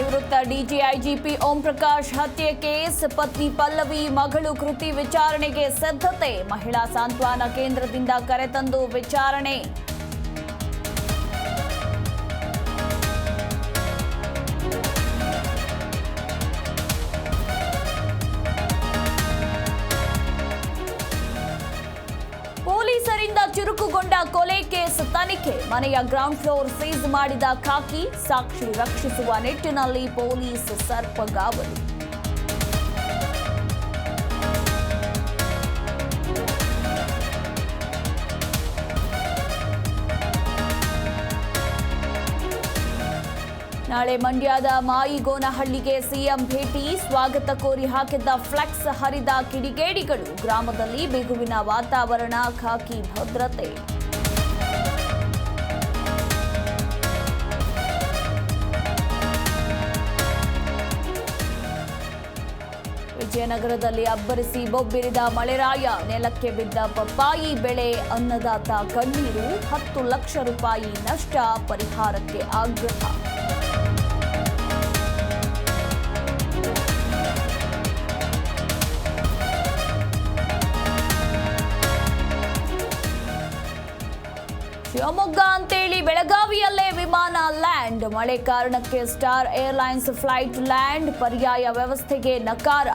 ನಿವೃತ್ತ ಡಿಜಿಐಜಿಪಿ ಓಂ ಪ್ರಕಾಶ್ ಹತ್ಯೆ ಕೇಸ್ ಪತ್ನಿ ಪಲ್ಲವಿ ಮಗಳು ಕೃತಿ ವಿಚಾರಣೆಗೆ ಸಿದ್ಧತೆ. ಮಹಿಳಾ ಸಾಂತ್ವನ ಕೇಂದ್ರದಿಂದ ಕರೆತಂದು ವಿಚಾರಣೆ. ಪೊಲೀಸರಿಂದ ಚುರುಕುಗೊಂಡ ಕೊಲೆ ಕೇಸ್ ತನಿಖೆ. ಮನೆಯ ಗ್ರೌಂಡ್ ಫ್ಲೋರ್ ಸೀಸ್ ಮಾಡಿದ ಖಾಕಿ. ಸಾಕ್ಷಿ ರಕ್ಷಿಸುವ ನಿಟ್ಟಿನಲ್ಲಿ ಪೊಲೀಸ್ ಸರ್ಪಗಾವಲು. ನಾಳೆ ಮಂಡ್ಯದ ಮಾಯಿಗೋನಹಳ್ಳಿಗೆ ಸಿಎಂ ಭೇಟಿ. ಸ್ವಾಗತ ಕೋರಿ ಹಾಕಿದ್ದ ಫ್ಲೆಕ್ಸ್ ಹರಿದ ಕಿಡಿಗೇಡಿಗಳು. ಗ್ರಾಮದಲ್ಲಿ ಬಿಗುವಿನ ವಾತಾವರಣ, ಖಾಕಿ ಭದ್ರತೆ. ವಿಜಯನಗರದಲ್ಲಿ ಅಬ್ಬರಿಸಿ ಬೊಬ್ಬಿರಿದ ಮಳೆರಾಯ. ನೆಲಕ್ಕೆ ಬಿದ್ದ ಪಪ್ಪಾಯಿ ಬೆಳೆ. ಅನ್ನದಾತ ಕಣ್ಣೀರು. 10 ಲಕ್ಷ ರೂಪಾಯಿ ನಷ್ಟ. ಪರಿಹಾರಕ್ಕೆ ಆಗ್ರಹ. ಶಿವಮೊಗ್ಗ ಅಂತೇಳಿ ಬೆಳಗಾವಿಯಲ್ಲೇ ವಿಮಾನ ಲ್ಯಾಂಡ್. ಮಳೆ ಕಾರಣಕ್ಕೆ ಸ್ಟಾರ್ ಏರ್ಲೈನ್ಸ್ ಫ್ಲೈಟ್ ಲ್ಯಾಂಡ್. ಪರ್ಯಾಯ ವ್ಯವಸ್ಥೆಗೆ ನಕಾರ.